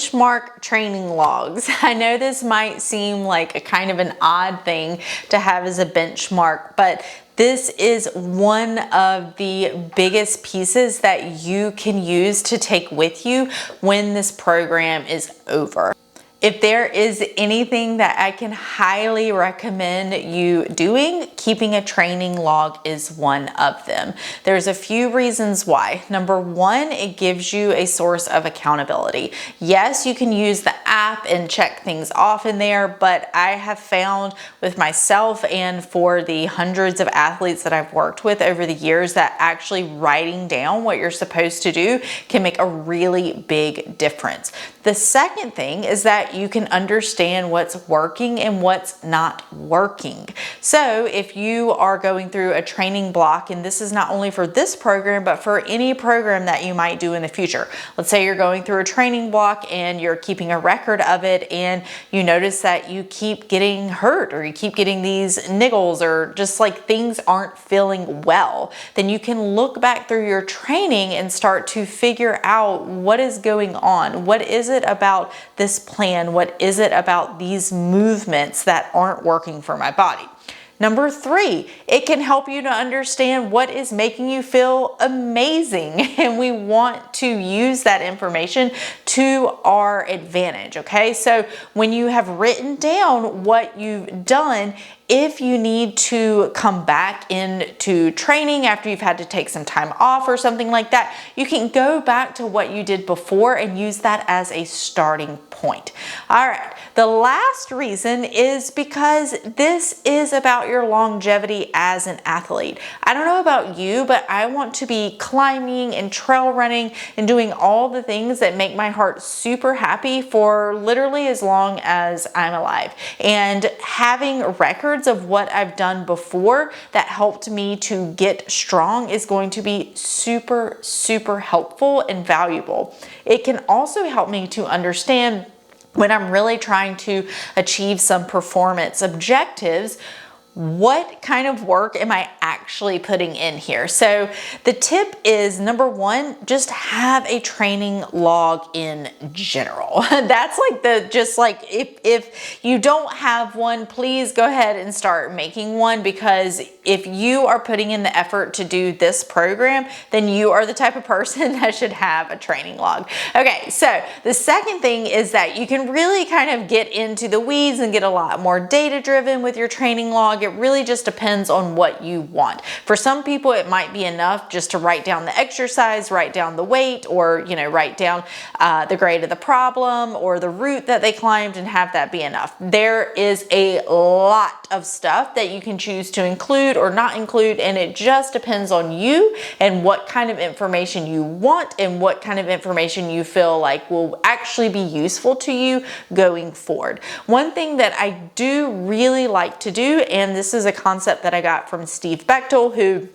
benchmark training logs. I know this might seem like a kind of an odd thing to have as a benchmark, but this is one of the biggest pieces that you can use to take with you when this program is over. If there is anything that I can highly recommend you doing, keeping a training log is one of them. There's a few reasons why. Number one, it gives you a source of accountability. Yes, you can use the app and check things off in there, but I have found with myself and for the hundreds of athletes that I've worked with over the years that actually writing down what you're supposed to do can make a really big difference. The second thing is that you can understand what's working and what's not working. So if you are going through a training block, and this is not only for this program, but for any program that you might do in the future. Let's say you're going through a training block and you're keeping a record of it, and you notice that you keep getting hurt or you keep getting these niggles or just like things aren't feeling well, then you can look back through your training and start to figure out what is going on. What is it about this plan? What is it about these movements that aren't working for my body? Number three, it can help you to understand what is making you feel amazing. And we want to use that information to our advantage, okay? So when you have written down what you've done, if you need to come back into training after you've had to take some time off or something like that, you can go back to what you did before and use that as a starting point. All right, the last reason is because this is about your longevity as an athlete. I don't know about you, but I want to be climbing and trail running and doing all the things that make my heart super happy for literally as long as I'm alive. And having records of what I've done before that helped me to get strong is going to be super, super helpful and valuable. It can also help me to understand when I'm really trying to achieve some performance objectives, what kind of work am I actually putting in here? So the tip is, number one, just have a training log in general. That's like if you don't have one, please go ahead and start making one, because if you are putting in the effort to do this program, then you are the type of person that should have a training log. Okay, so the second thing is that you can really kind of get into the weeds and get a lot more data driven with your training log. It really just depends on what you want. For some people, it might be enough just to write down the exercise, write down the weight, or write down the grade of the problem or the route that they climbed and have that be enough. There is a lot of stuff that you can choose to include or not include, and it just depends on you and what kind of information you want and what kind of information you feel like will actually be useful to you going forward. One thing that I do really like to do, and this is a concept that I got from Steve Bechtel, who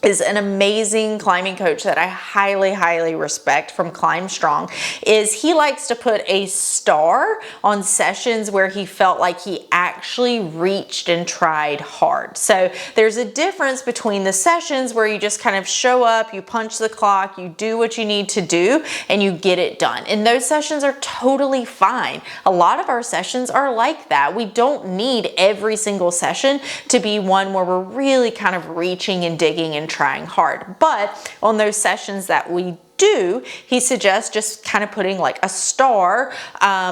is an amazing climbing coach that I highly, highly respect from Climb Strong, is he likes to put a star on sessions where he felt like he actually reached and tried hard. So there's a difference between the sessions where you just kind of show up, you punch the clock, you do what you need to do, and you get it done. And those sessions are totally fine. A lot of our sessions are like that. We don't need every single session to be one where we're really kind of reaching and digging and trying hard. But on those sessions that we do, he suggests just kind of putting like a star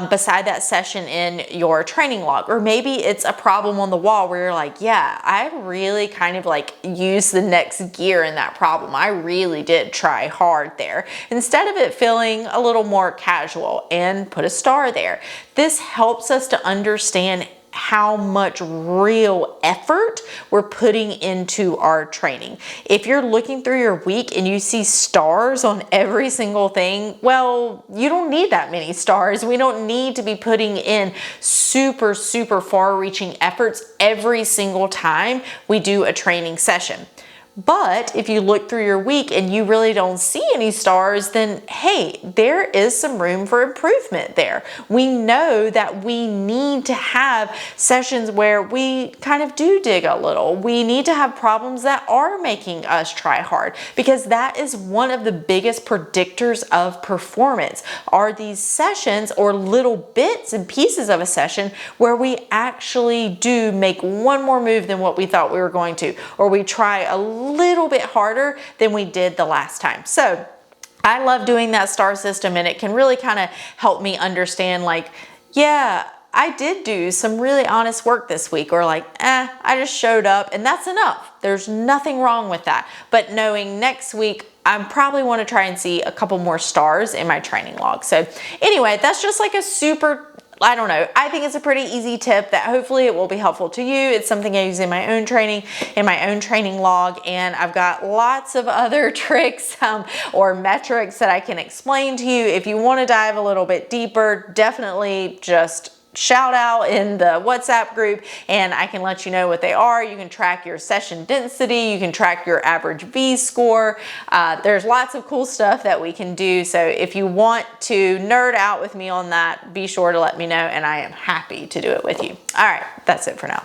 beside that session in your training log. Or maybe it's a problem on the wall where you're like, yeah, I really kind of like used the next gear in that problem. I really did try hard there. Instead of it feeling a little more casual, and put a star there. This helps us to understand how much real effort we're putting into our training. If you're looking through your week and you see stars on every single thing, well, you don't need that many stars. We don't need to be putting in super, super far-reaching efforts every single time we do a training session. But if you look through your week and you really don't see any stars, then hey, there is some room for improvement there. We know that we need to have sessions where we kind of do dig a little. We need to have problems that are making us try hard, because that is one of the biggest predictors of performance, are these sessions or little bits and pieces of a session where we actually do make one more move than what we thought we were going to, or we try a little bit harder than we did the last time. So I love doing that star system, and it can really kind of help me understand, like, yeah, I did do some really honest work this week, or like, I just showed up and that's enough. There's nothing wrong with that. But knowing next week, I probably want to try and see a couple more stars in my training log. So anyway, that's just like a super, I don't know, I think it's a pretty easy tip that hopefully it will be helpful to you. It's something I use in my own training, log, and I've got lots of other tricks or metrics that I can explain to you. If you want to dive a little bit deeper, definitely just shout out in the WhatsApp group and I can let you know what they are. You can track your session density, you can track your average V score. There's lots of cool stuff that we can do. So if you want to nerd out with me on that, be sure to let me know and I am happy to do it with you. All right, that's it for now.